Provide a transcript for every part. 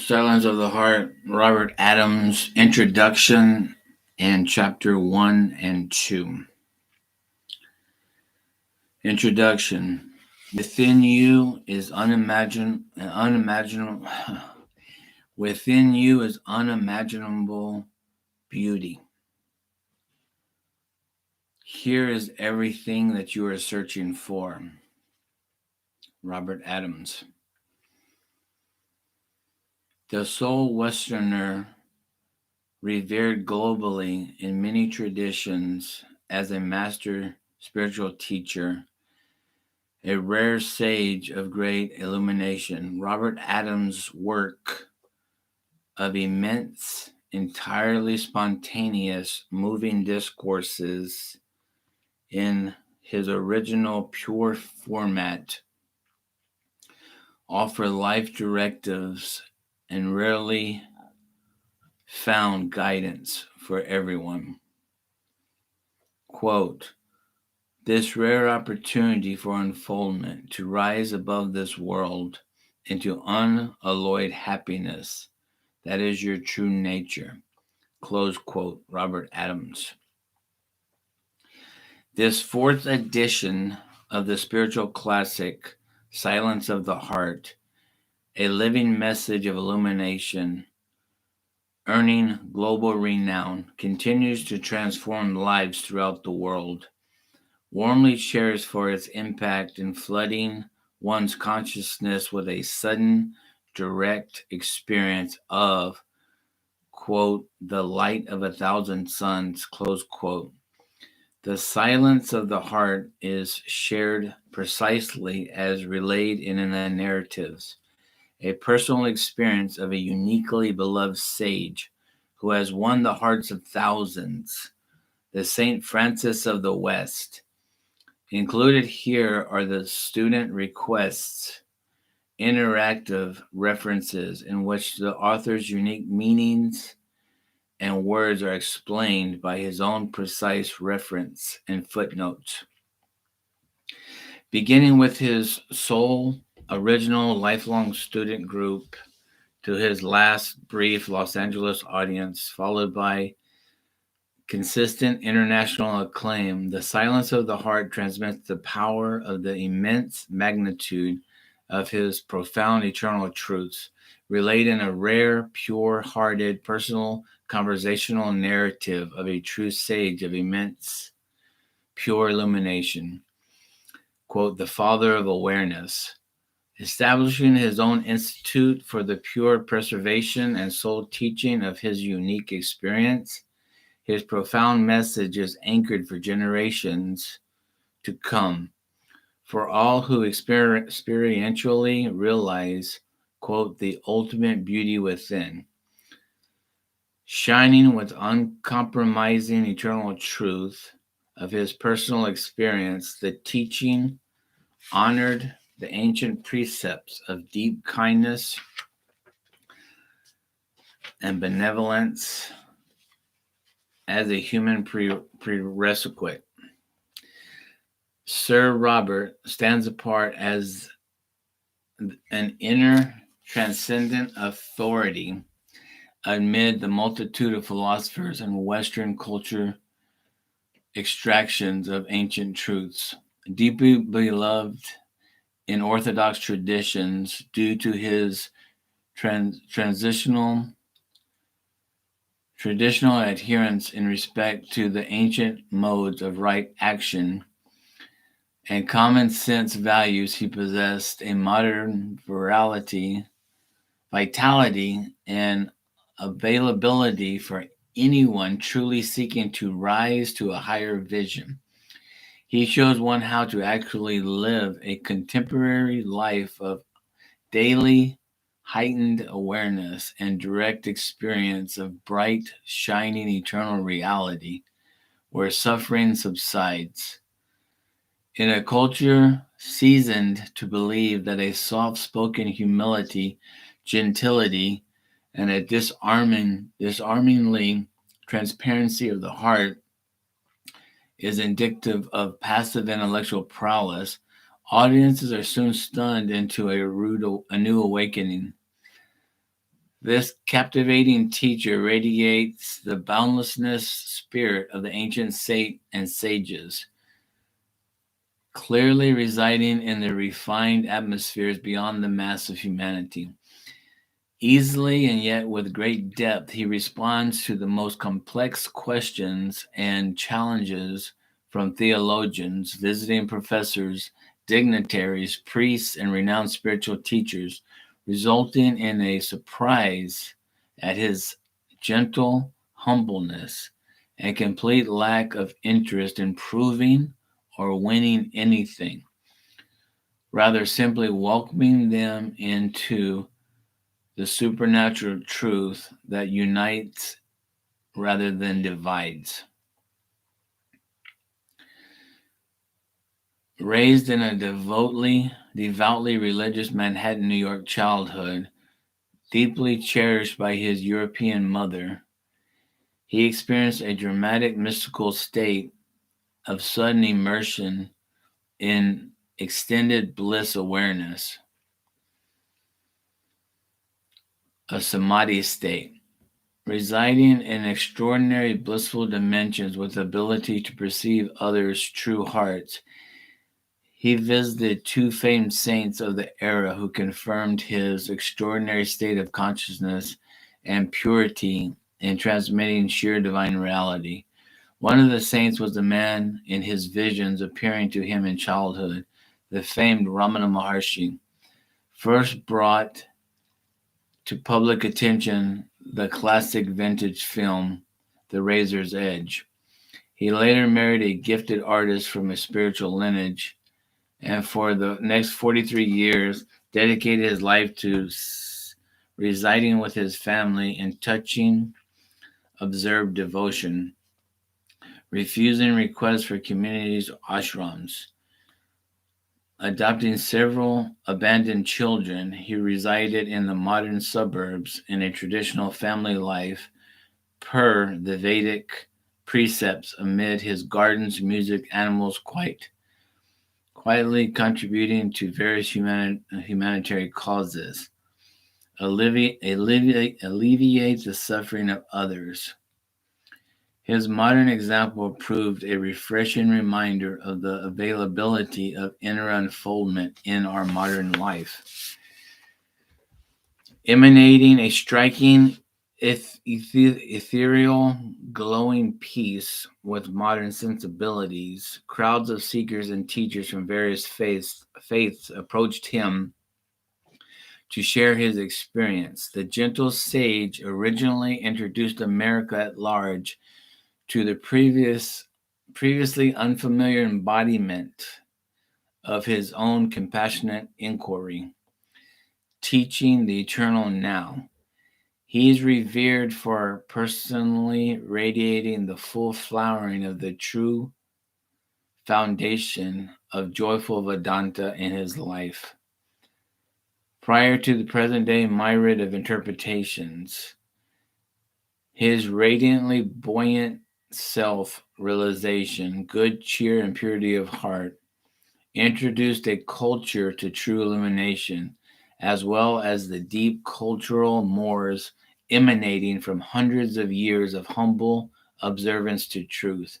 Silence of the Heart, Robert Adams, Introduction, and Chapter 1 and 2. Introduction. Within you is unimaginable. Within you is unimaginable beauty. Here is everything that you are searching for. Robert Adams. The sole Westerner, revered globally in many traditions as a master spiritual teacher, a rare sage of great illumination, Robert Adams' work of immense, entirely spontaneous, moving discourses in his original pure format offer life directives and rarely found guidance for everyone. Quote, this rare opportunity for unfoldment to rise above this world into unalloyed happiness, that is your true nature. Close quote, Robert Adams. This fourth edition of the spiritual classic, Silence of the Heart, a living message of illumination, earning global renown, continues to transform lives throughout the world. Warmly cheers for its impact in flooding one's consciousness with a sudden, direct experience of, quote, the light of 1,000 suns, close quote. The silence of the heart is shared precisely as relayed in the narratives, a personal experience of a uniquely beloved sage who has won the hearts of thousands, the Saint Francis of the West. Included here are the student requests, interactive references in which the author's unique meanings and words are explained by his own precise reference and footnotes. Beginning with his sole, original, lifelong student group to his last brief Los Angeles audience, followed by consistent international acclaim, The Silence of the Heart transmits the power of the immense magnitude of his profound eternal truths, relayed in a rare, pure-hearted, personal, conversational narrative of a true sage of immense, pure illumination. Quote, the father of awareness. Establishing his own institute for the pure preservation and soul teaching of his unique experience, his profound message is anchored for generations to come, for all who experientially realize, quote, the ultimate beauty within. Shining with uncompromising eternal truth of his personal experience, the teaching honored the ancient precepts of deep kindness and benevolence as a human prerequisite. Sir Robert stands apart as an inner transcendent authority amid the multitude of philosophers and Western culture extractions of ancient truths. Deeply beloved in Orthodox traditions due to his traditional adherence in respect to the ancient modes of right action and common sense values, he possessed a modern vitality, and availability for anyone truly seeking to rise to a higher vision. He shows one how to actually live a contemporary life of daily heightened awareness and direct experience of bright, shining, eternal reality, where suffering subsides. In a culture seasoned to believe that a soft-spoken humility, gentility, and a disarmingly transparency of the heart is indicative of passive intellectual prowess, audiences are soon stunned into a new awakening. This captivating teacher radiates the boundlessness spirit of the ancient saint and sages, clearly residing in the refined atmospheres beyond the mass of humanity. Easily and yet with great depth, he responds to the most complex questions and challenges from theologians, visiting professors, dignitaries, priests, and renowned spiritual teachers, resulting in a surprise at his gentle humbleness and complete lack of interest in proving or winning anything, rather simply welcoming them into the supernatural truth that unites rather than divides. Raised in a devoutly religious Manhattan, New York childhood, deeply cherished by his European mother, he experienced a dramatic mystical state of sudden immersion in extended bliss awareness, a samadhi state, residing in extraordinary blissful dimensions with ability to perceive others' true hearts. He visited two famed saints of the era who confirmed his extraordinary state of consciousness and purity in transmitting sheer divine reality. One of the saints was the man in his visions appearing to him in childhood, the famed Ramana Maharshi, first brought to public attention the classic vintage film, The Razor's Edge. He later married a gifted artist from a spiritual lineage, and for the next 43 years dedicated his life to residing with his family in touching, observed devotion, refusing requests for communities' ashrams. Adopting several abandoned children, he resided in the modern suburbs in a traditional family life per the Vedic precepts amid his gardens, music, animals, quietly contributing to various humanitarian causes, alleviate the suffering of others. His modern example proved a refreshing reminder of the availability of inner unfoldment in our modern life, emanating a striking, ethereal, glowing peace with modern sensibilities. Crowds of seekers and teachers from various faiths approached him to share his experience. The gentle sage originally introduced America at large to the previously unfamiliar embodiment of his own compassionate inquiry, teaching the eternal now. He is revered for personally radiating the full flowering of the true foundation of joyful Vedanta in his life. Prior to the present day myriad of interpretations, his radiantly buoyant self-realization, good cheer, and purity of heart introduced a culture to true illumination, as well as the deep cultural mores emanating from hundreds of years of humble observance to truth.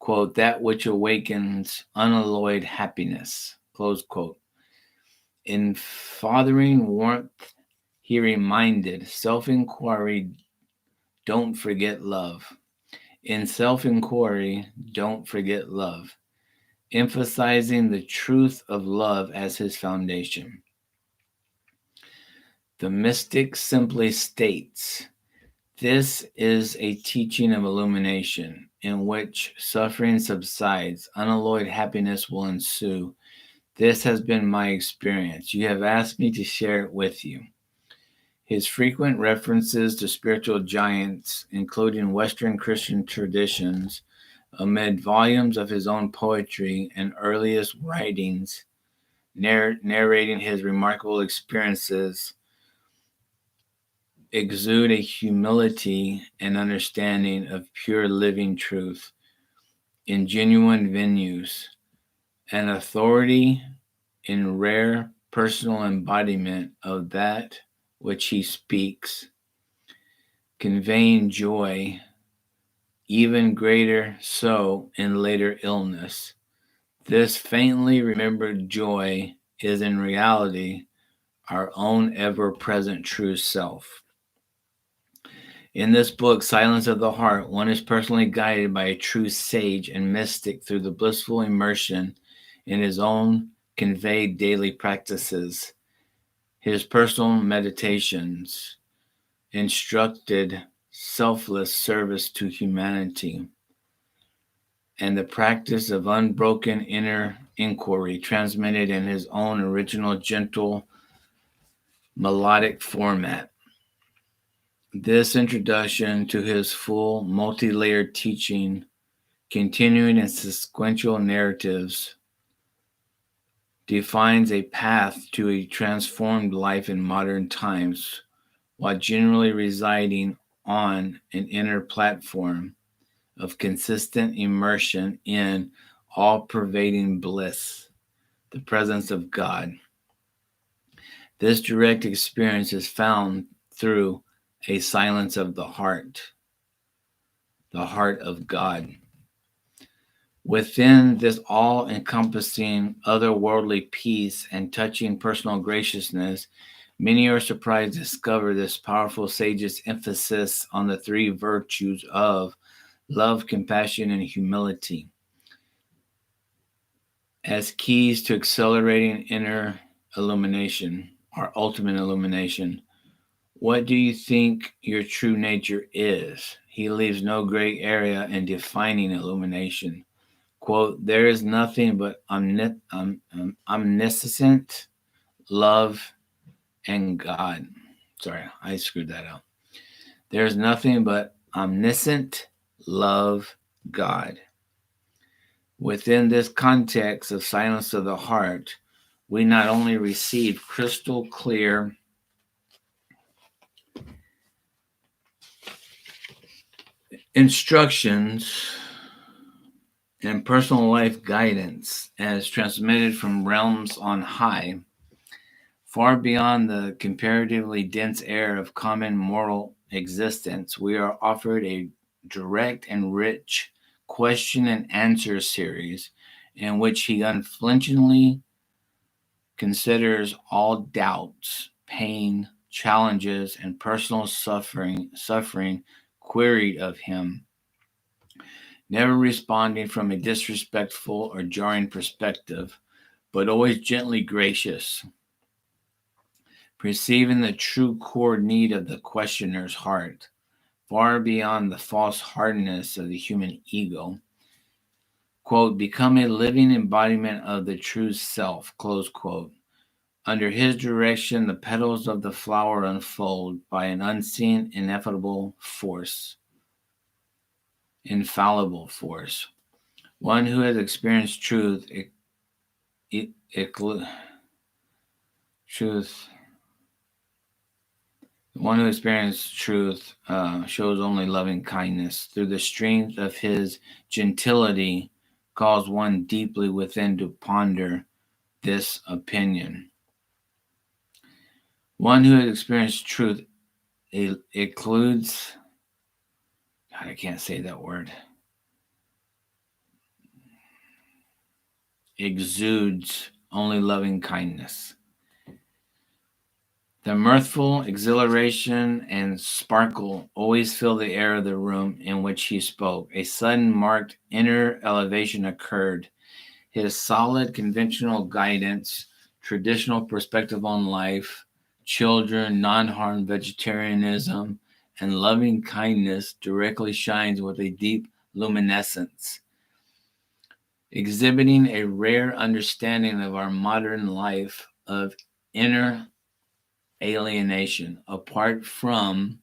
Quote, that which awakens unalloyed happiness, close quote. In fathering warmth, he reminded self-inquiry, don't forget love. In self-inquiry, don't forget love, emphasizing the truth of love as his foundation. The mystic simply states, this is a teaching of illumination in which suffering subsides, unalloyed happiness will ensue. This has been my experience. You have asked me to share it with you. His frequent references to spiritual giants, including Western Christian traditions, amid volumes of his own poetry and earliest writings, narrating his remarkable experiences, exude a humility and understanding of pure living truth in genuine venues, an authority in rare personal embodiment of that which he speaks, conveying joy, even greater so in later illness. This faintly remembered joy is in reality our own ever-present true self. In this book, Silence of the Heart, one is personally guided by a true sage and mystic through the blissful immersion in his own conveyed daily practices, his personal meditations, instructed selfless service to humanity, and the practice of unbroken inner inquiry transmitted in his own original gentle melodic format. This introduction to his full multi-layered teaching, continuing in sequential narratives, defines a path to a transformed life in modern times, while generally residing on an inner platform of consistent immersion in all-pervading bliss, the presence of God. This direct experience is found through a silence of the heart of God. Within this all-encompassing otherworldly peace and touching personal graciousness, many are surprised to discover this powerful sage's emphasis on the three virtues of love, compassion, and humility as keys to accelerating inner illumination, our ultimate illumination. What do you think your true nature is? He leaves no gray area in defining illumination. Quote, there is nothing but omniscient love and God. Sorry, I screwed that up. There is nothing but omniscient love, God. Within this context of silence of the heart, we not only receive crystal clear instructions and personal life guidance as transmitted from realms on high, far beyond the comparatively dense air of common mortal existence, we are offered a direct and rich question and answer series in which he unflinchingly considers all doubts, pain, challenges, and personal suffering queried of him, never responding from a disrespectful or jarring perspective, but always gently gracious, perceiving the true core need of the questioner's heart, far beyond the false hardness of the human ego. Quote, become a living embodiment of the true self, close quote. Under his direction, the petals of the flower unfold by an unseen, ineffable force, infallible force. One who has experienced truth, one who experienced truth shows only loving kindness. Through the strength of his gentility, calls one deeply within to ponder this opinion. One who has experienced truth includes, God, I can't say that word. Exudes only loving kindness. The mirthful exhilaration and sparkle always fill the air of the room in which he spoke. A sudden marked inner elevation occurred. His solid conventional guidance, traditional perspective on life, children, non-harm vegetarianism, and loving kindness directly shines with a deep luminescence, exhibiting a rare understanding of our modern life of inner alienation, apart from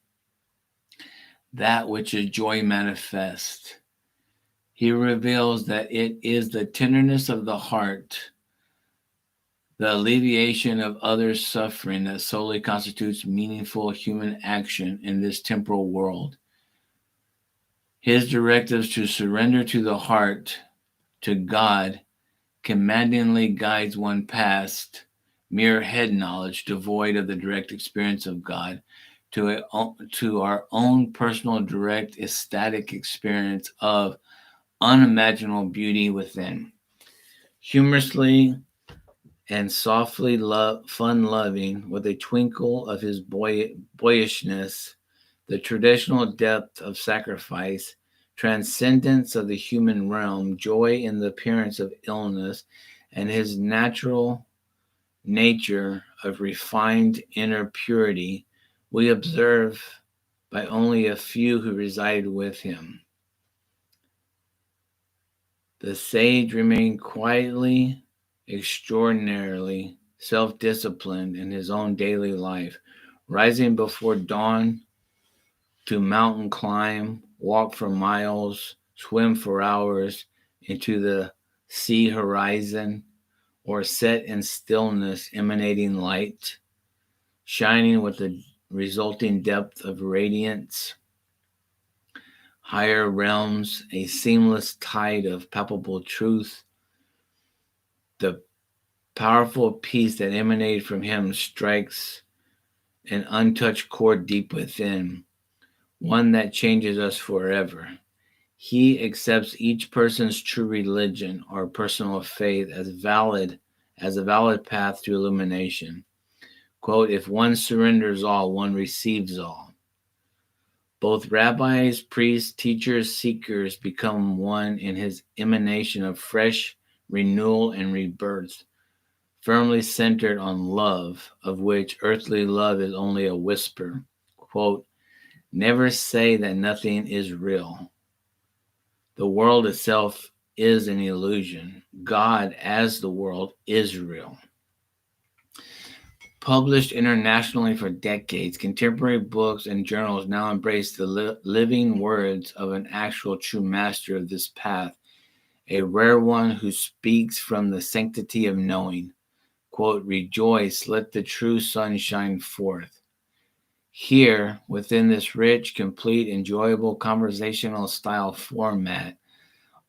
that which is joy manifest. He reveals that it is the tenderness of the heart, the alleviation of others' suffering that solely constitutes meaningful human action in this temporal world. His directives to surrender to the heart, to God, commandingly guides one past mere head knowledge devoid of the direct experience of God, to our own personal, direct, ecstatic experience of unimaginable beauty within. Humorously and softly fun-loving, with a twinkle of his boyishness, the traditional depth of sacrifice, transcendence of the human realm, joy in the appearance of illness, and his natural nature of refined inner purity, we observe by only a few who resided with him. The sage remained quietly, extraordinarily self-disciplined in his own daily life, rising before dawn to mountain climb, walk for miles, swim for hours into the sea horizon, or set in stillness emanating light, shining with the resulting depth of radiance, higher realms, a seamless tide of palpable truth. The powerful peace that emanated from him strikes an untouched chord deep within, one that changes us forever. He accepts each person's true religion or personal faith as a valid path to illumination. Quote, if one surrenders all, one receives all. Both rabbis, priests, teachers, seekers become one in his emanation of fresh renewal and rebirth, firmly centered on love, of which earthly love is only a whisper. Quote, never say that nothing is real. The world itself is an illusion. God, as the world, is real. Published internationally for decades, contemporary books and journals now embrace the living words of an actual true master of this path, a rare one who speaks from the sanctity of knowing. Quote, rejoice, let the true sun shine forth. Here, within this rich, complete, enjoyable conversational style format,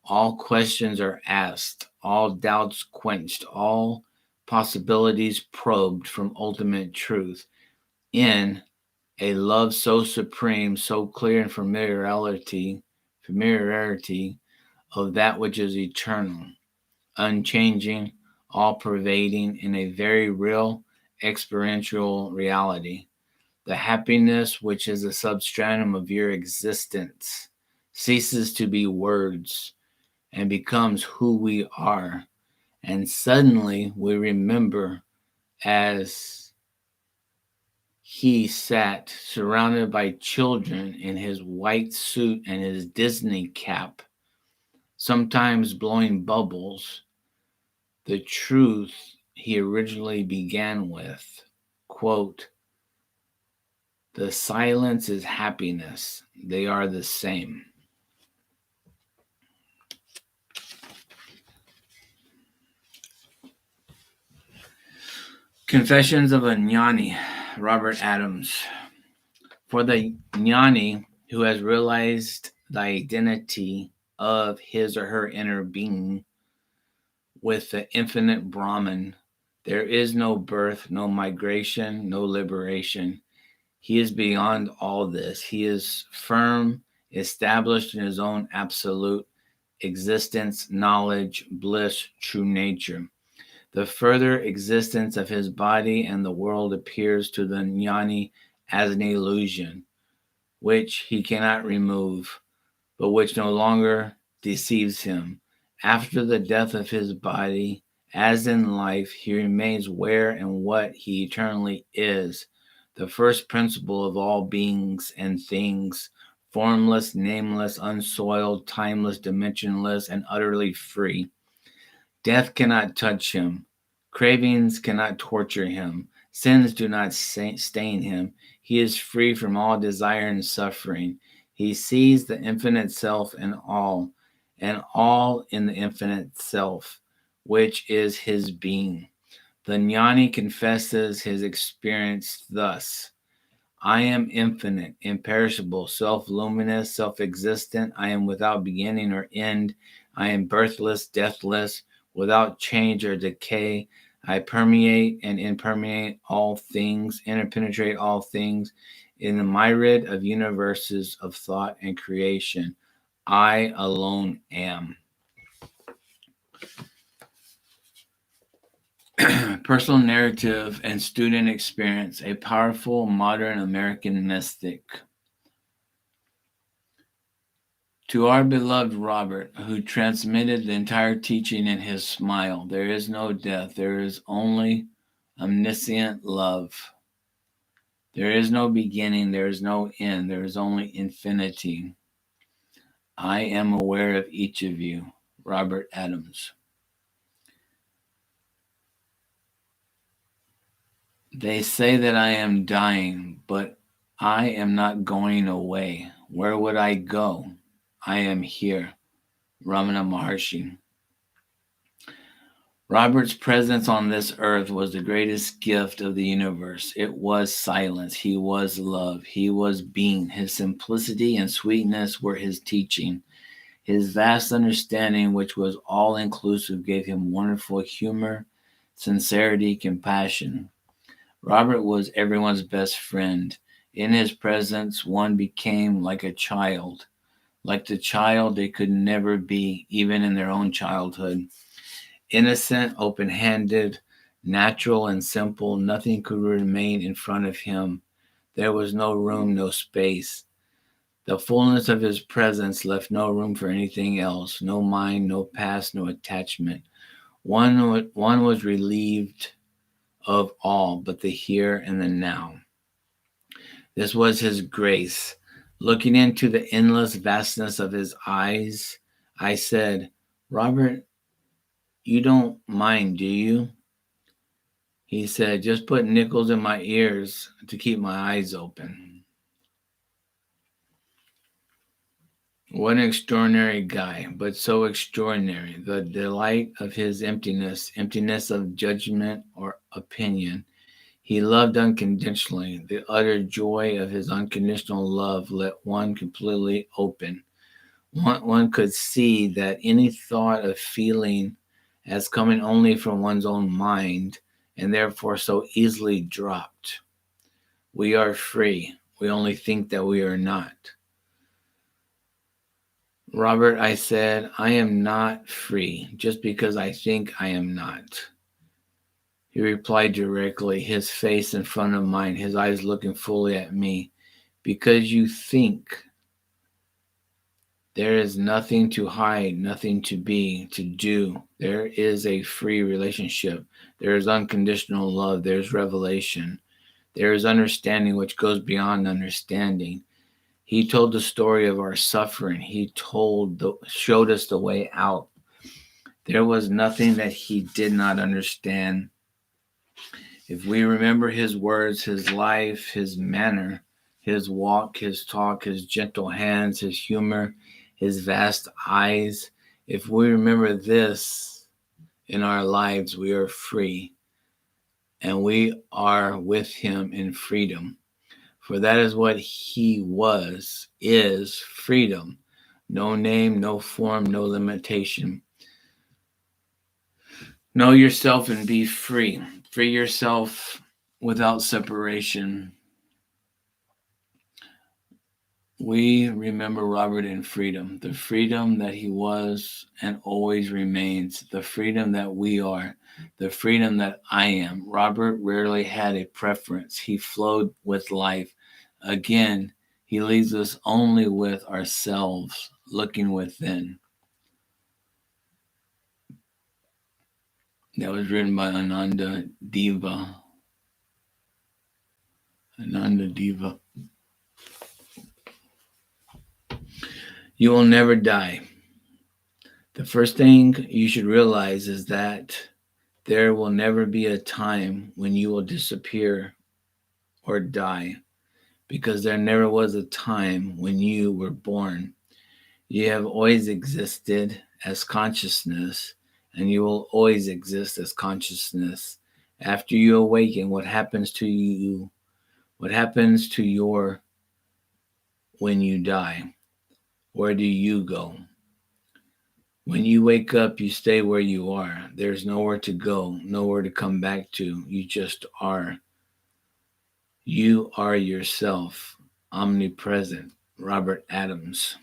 all questions are asked, all doubts quenched, all possibilities probed from ultimate truth in a love so supreme, so clear in familiarity of that which is eternal, unchanging, all-pervading in a very real experiential reality. The happiness which is the substratum of your existence ceases to be words and becomes who we are. And suddenly we remember, as he sat surrounded by children in his white suit and his Disney cap, sometimes blowing bubbles, the truth he originally began with. Quote, the silence is happiness. They are the same. Confessions of a Gnani, Robert Adams. For the gnani who has realized the identity of his or her inner being with the infinite Brahman, there is no birth, no migration, no liberation. He is beyond all this. He is firm, established in his own absolute existence, knowledge, bliss, true nature. The further existence of his body and the world appears to the gnani as an illusion, which he cannot remove, but which no longer deceives him. After the death of his body, as in life, he remains where and what he eternally is, the first principle of all beings and things, formless, nameless, unsoiled, timeless, dimensionless, and utterly free. Death cannot touch him. Cravings cannot torture him. Sins do not stain him. He is free from all desire and suffering. He sees the infinite self in all, and all in the infinite self, which is his being. The gnani confesses his experience thus. I am infinite, imperishable, self-luminous, self-existent. I am without beginning or end. I am birthless, deathless, without change or decay. I permeate and impermeate all things, interpenetrate all things in the myriad of universes of thought and creation. I alone am. Personal narrative and student experience, a powerful modern American mystic. To our beloved Robert, who transmitted the entire teaching in his smile, there is no death, there is only omniscient love. There is no beginning, there is no end, there is only infinity. I am aware of each of you. Robert Adams. They say that I am dying, but I am not going away. Where would I go? I am here. Ramana Maharshi. Robert's presence on this earth was the greatest gift of the universe. It was silence. He was love. He was being. His simplicity and sweetness were his teaching. His vast understanding, which was all inclusive, gave him wonderful humor, sincerity, compassion. Robert was everyone's best friend. In his presence, one became like a child, like the child they could never be, even in their own childhood. Innocent, open handed, natural, and simple, nothing could remain in front of him. There was no room, no space. The fullness of his presence left no room for anything else, no mind, no past, no attachment. One was relieved of all but the here and the now. This was his grace. Looking into the endless vastness of his eyes, I said, Robert, you don't mind, do you? He said, just put nickels in my ears to keep my eyes open. What an extraordinary guy, but so extraordinary. The delight of his emptiness, emptiness of judgment or opinion. He loved unconditionally. The utter joy of his unconditional love let one completely open. One could see that any thought of feeling as coming only from one's own mind and therefore so easily dropped. We are free. We only think that we are not. Robert, I said, I am not free just because I think I am not. He replied directly, his face in front of mine, his eyes looking fully at me. Because you think. There is nothing to hide, nothing to be, to do. There is a free relationship. There is unconditional love. There is revelation. There is understanding which goes beyond understanding. He told the story of our suffering. He showed us the way out. There was nothing that he did not understand. If we remember his words, his life, his manner, his walk, his talk, his gentle hands, his humor, his vast eyes, if we remember this in our lives, we are free. And we are with him in freedom. For that is what he is freedom. No name, no form, no limitation. Know yourself and be free. Free yourself without separation. We remember Robert in freedom, the freedom that he was and always remains, the freedom that we are, the freedom that I am. Robert rarely had a preference. He flowed with life. Again, he leaves us only with ourselves, looking within. That was written by Ananda Deva. Ananda Deva. You will never die. The first thing you should realize is that there will never be a time when you will disappear or die, because there never was a time when you were born. You have always existed as consciousness, and you will always exist as consciousness. After you awaken, what happens to you? What happens to when you die? Where do you go? When you wake up, you stay where you are. There's nowhere to go, nowhere to come back to. You just are. You are yourself, omnipresent. Robert Adams.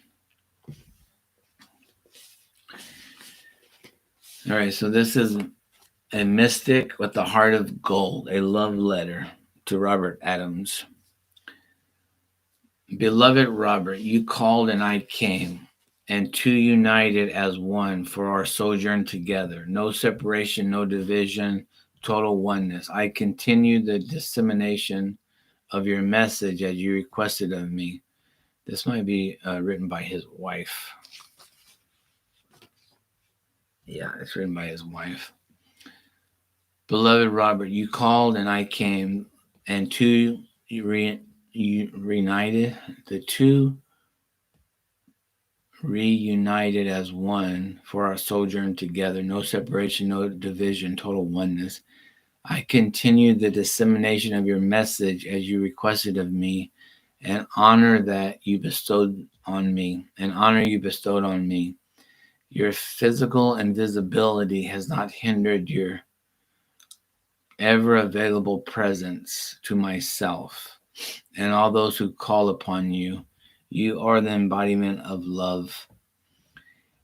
All right, so this is a mystic with the heart of gold, a love letter to Robert Adams. Beloved Robert, you called and I came, and two united as one for our sojourn together. No separation, no division, total oneness. I continue the dissemination of your message as you requested of me. This might be written by his wife. Yeah, it's written by his wife. Beloved Robert, you called and I came, and two reunited, the two reunited as one for our sojourn together. No separation, no division, total oneness. I continue the dissemination of your message as you requested of me, and honor that you bestowed on me, and honor you bestowed on me. Your physical invisibility has not hindered your ever available presence to myself and all those who call upon you. You are the embodiment of love.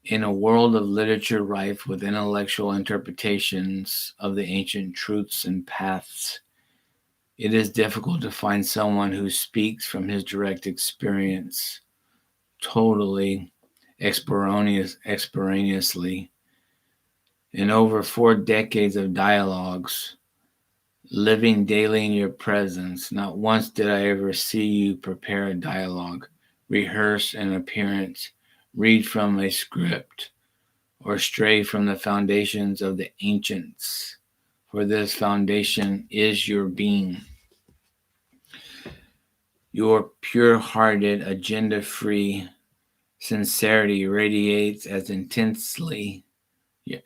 In a world of literature rife with intellectual interpretations of the ancient truths and paths, it is difficult to find someone who speaks from his direct experience, totally extemporaneously. In over 4 decades of dialogues, living daily in your presence, not once did I ever see you prepare a dialogue, rehearse an appearance, read from a script, or stray from the foundations of the ancients. For this foundation is your being. Your pure-hearted, agenda-free sincerity radiates as intensely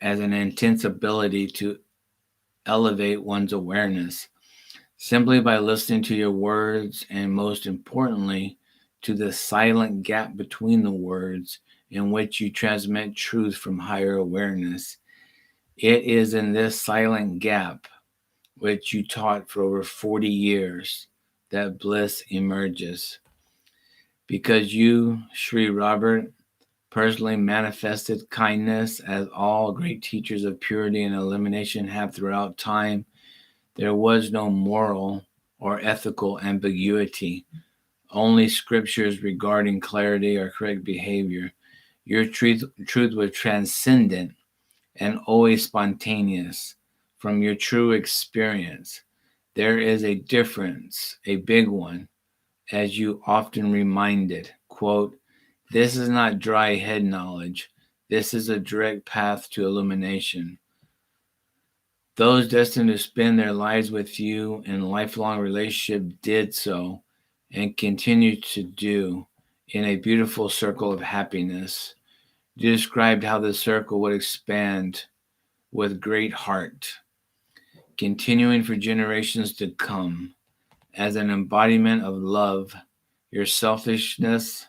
as an intense ability to elevate one's awareness simply by listening to your words, and most importantly, to the silent gap between the words in which you transmit truth from higher awareness. It is in this silent gap, which you taught for over 40 years, that bliss emerges. Because you, Sri Robert, personally manifested kindness as all great teachers of purity and elimination have throughout time, there was no moral or ethical ambiguity, only scriptures regarding clarity or correct behavior. Your truth was transcendent and always spontaneous from your true experience. There is a difference, a big one, as you often reminded. Quote, this is not dry head knowledge. This is a direct path to illumination. Those destined to spend their lives with you in lifelong relationship did so and continue to do in a beautiful circle of happiness. You described how the circle would expand with great heart, continuing for generations to come as an embodiment of love. Your selflessness,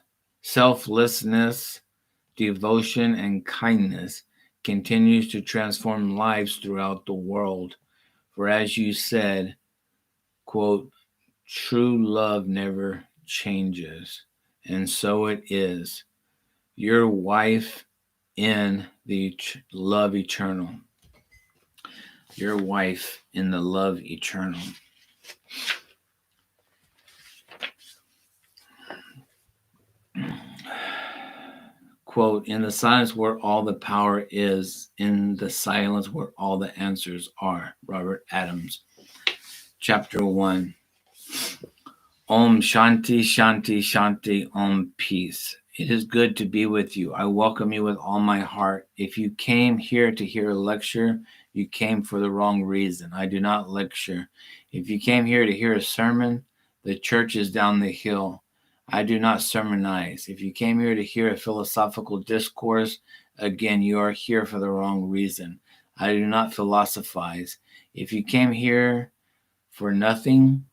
devotion, and kindness continues to transform lives throughout the world. For as you said, quote, true love never changes. And so it is. Your wife in the love eternal. Your wife in the love eternal. Quote, in the silence where all the power is, in the silence where all the answers are. Robert Adams. Chapter 1. Om Shanti, Shanti, Shanti, Om Peace. It is good to be with you. I welcome you with all my heart. If you came here to hear a lecture, you came for the wrong reason. I do not lecture. If you came here to hear a sermon, the church is down the hill. I do not sermonize. If you came here to hear a philosophical discourse, again, you are here for the wrong reason. I do not philosophize. If you came here for nothing,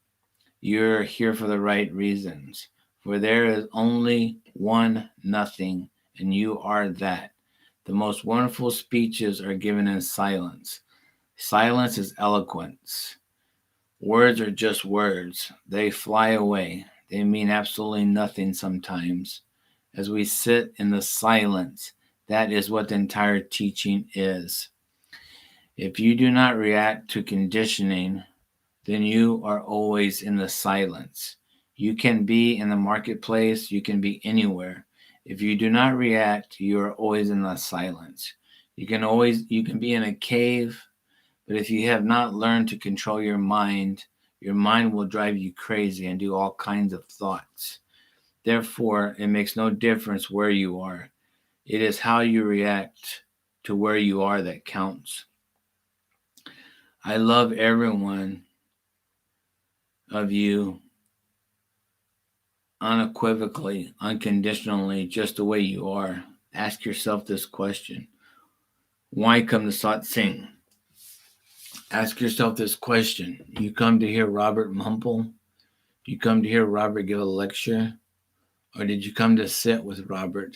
you're here for the right reasons. For there is only one nothing, and you are that. The most wonderful speeches are given in silence. Silence is eloquence. Words are just words. They fly away. They mean absolutely nothing sometimes. As we sit in the silence, that is what the entire teaching is. If you do not react to conditioning, then you are always in the silence. You can be in the marketplace, you can be anywhere. If you do not react, you are always in the silence. You can be in a cave, but if you have not learned to control your mind will drive you crazy and do all kinds of thoughts. Therefore, it makes no difference where you are. It is how you react to where you are that counts. I love every one of you unequivocally, unconditionally, just the way you are. Ask yourself this question. Why come to satsang? Ask yourself this question. You come to hear Robert mumble? You come to hear Robert give a lecture? Or did you come to sit with Robert?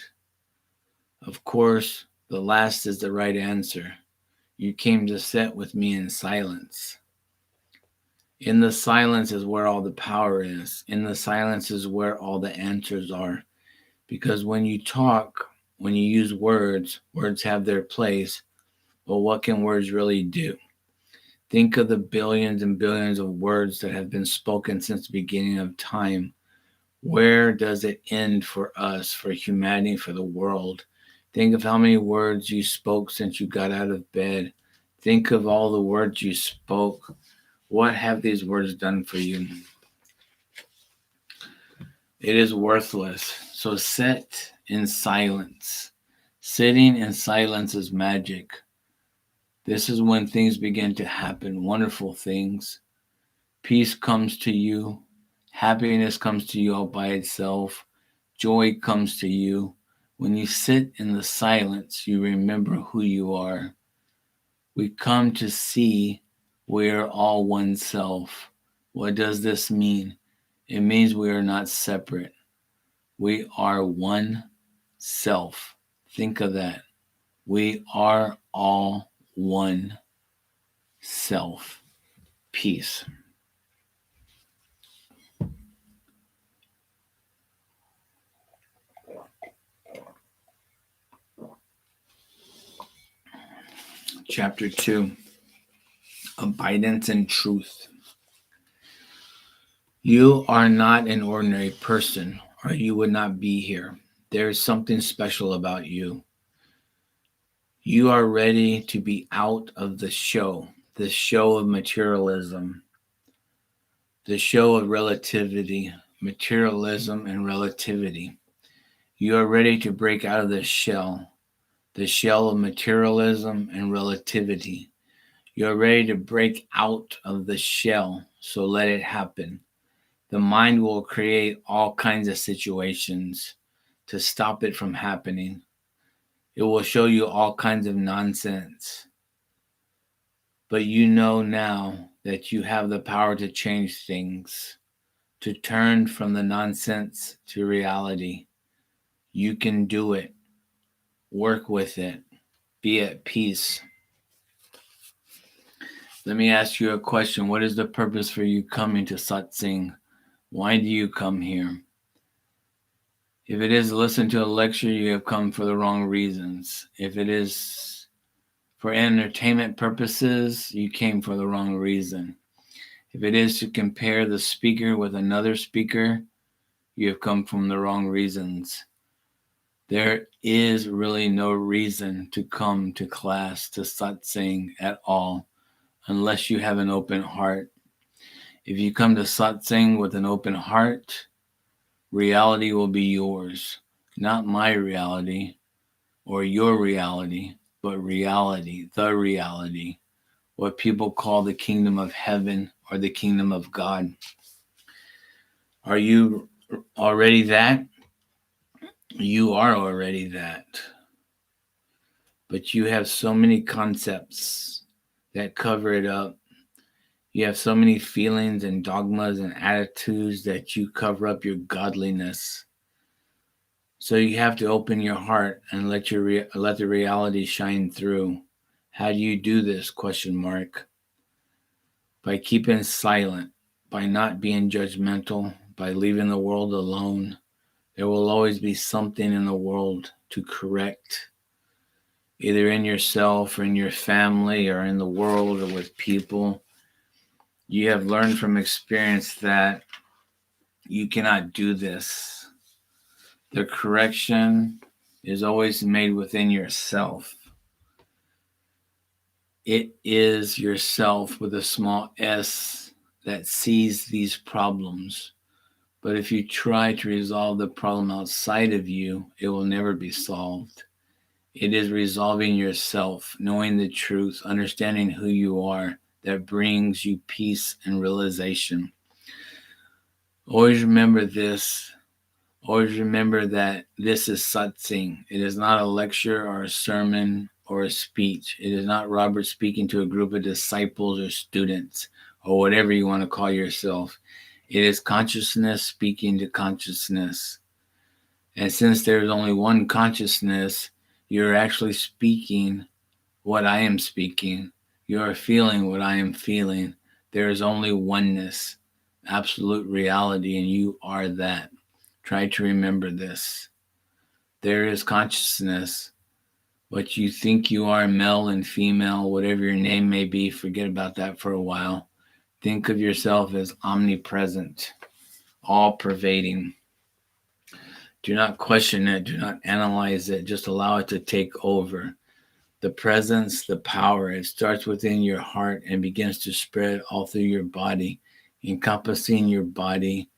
Of course, the last is the right answer. You came to sit with me in silence. In the silence is where all the power is. In the silence is where all the answers are. Because when you talk, when you use words, words have their place. But what can words really do? Think of the billions and billions of words that have been spoken since the beginning of time. Where does it end for us, for humanity, for the world? Think of how many words you spoke since you got out of bed. Think of all the words you spoke. What have these words done for you? It is worthless. So sit in silence. Sitting in silence is magic. This is when things begin to happen, wonderful things. Peace comes to you. Happiness comes to you all by itself. Joy comes to you. When you sit in the silence, you remember who you are. We come to see we are all one self. What does this mean? It means we are not separate. We are one self. Think of that. We are all one self. Peace. Chapter 2. Abidance in Truth. You are not an ordinary person, or you would not be here. There is something special about you. You are ready to be out of the show of materialism, the show of relativity, materialism and relativity. You are ready to break out of the shell of materialism and relativity. You are ready to break out of the shell, so let it happen. The mind will create all kinds of situations to stop it from happening. It will show you all kinds of nonsense. But you know now that you have the power to change things, to turn from the nonsense to reality. You can do it. Work with it. Be at peace. Let me ask you a question. What is the purpose for you coming to satsang? Why do you come here? If it is to listen to a lecture, you have come for the wrong reasons. If it is for entertainment purposes, you came for the wrong reason. If it is to compare the speaker with another speaker, you have come from the wrong reasons. There is really no reason to come to class, to satsang at all, unless you have an open heart. If you come to satsang with an open heart, reality will be yours. Not my reality or your reality, but reality, the reality, what people call the kingdom of heaven or the kingdom of God. Are you already that? You are already that. But you have so many concepts that cover it up. You have so many feelings and dogmas and attitudes that you cover up your godliness. So you have to open your heart and let the reality shine through. How do you do this? Question mark. By keeping silent, by not being judgmental, by leaving the world alone. There will always be something in the world to correct, either in yourself or in your family or in the world or with people. You have learned from experience that you cannot do this. The correction is always made within yourself. It is yourself with a small s that sees these problems. But if you try to resolve the problem outside of you, it will never be solved. It is resolving yourself, knowing the truth, understanding who you are, that brings you peace and realization. Always remember this. Always remember that this is satsang. It is not a lecture or a sermon or a speech. It is not Robert speaking to a group of disciples or students or whatever you want to call yourself. It is consciousness speaking to consciousness. And since there is only one consciousness, you're actually speaking what I am speaking. You are feeling what I am feeling. There is only oneness, absolute reality, and you are that. Try to remember this. There is consciousness. What you think you are, male and female, whatever your name may be, forget about that for a while. Think of yourself as omnipresent, all pervading. Do not question it. Do not analyze it. Just allow it to take over. The presence, the power, it starts within your heart and begins to spread all through your body, encompassing your body.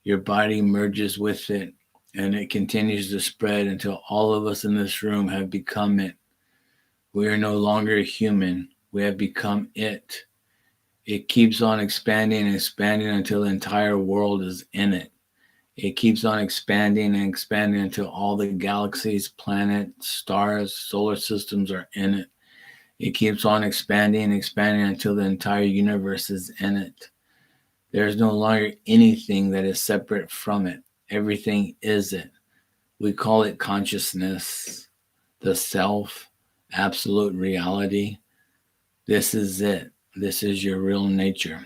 Your body merges with it, and it continues to spread until all of us in this room have become it. We are no longer human. We have become it. It keeps on expanding and expanding until the entire world is in it. It keeps on expanding and expanding until all the galaxies, planets, stars, solar systems are in it. It keeps on expanding and expanding until the entire universe is in it. There is no longer anything that is separate from it. Everything is it. We call it consciousness, the self, absolute reality. This is it. This is your real nature.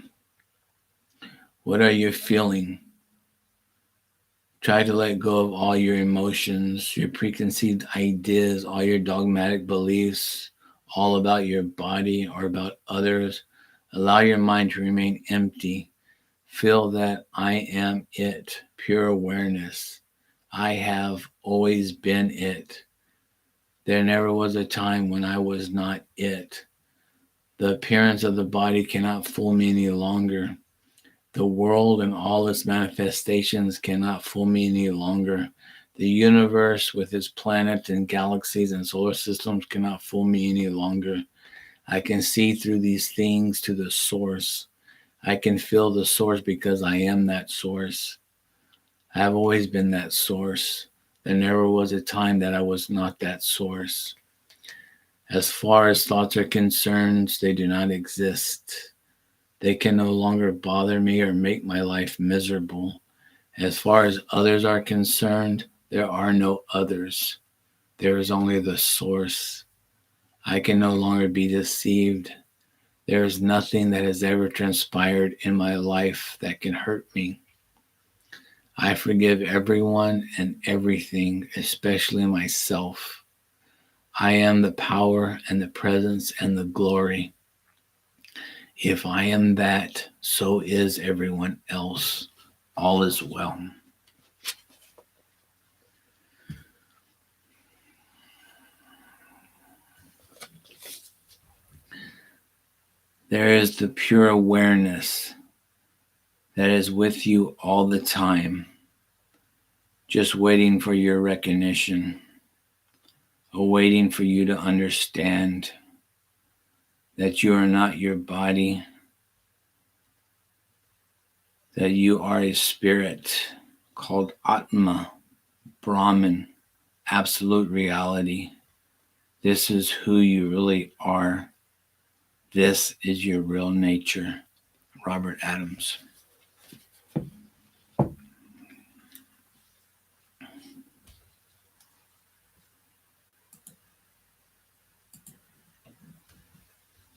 What are you feeling? Try to let go of all your emotions, your preconceived ideas, all your dogmatic beliefs, all about your body or about others. Allow your mind to remain empty. Feel that I am it, pure awareness. I have always been it. There never was a time when I was not it. The appearance of the body cannot fool me any longer. The world and all its manifestations cannot fool me any longer. The universe with its planets and galaxies and solar systems cannot fool me any longer. I can see through these things to the source. I can feel the source because I am that source. I have always been that source. There never was a time that I was not that source. As far as thoughts are concerned, they do not exist. They can no longer bother me or make my life miserable. As far as others are concerned, there are no others. There is only the source. I can no longer be deceived. There is nothing that has ever transpired in my life that can hurt me. I forgive everyone and everything, especially myself. I am the power and the presence and the glory. If I am that, so is everyone else. All is well. There is the pure awareness that is with you all the time, just waiting for your recognition, waiting for you to understand that you are not your body, that you are a spirit called Atma, Brahman, absolute reality. This is who you really are. This is your real nature. Robert Adams.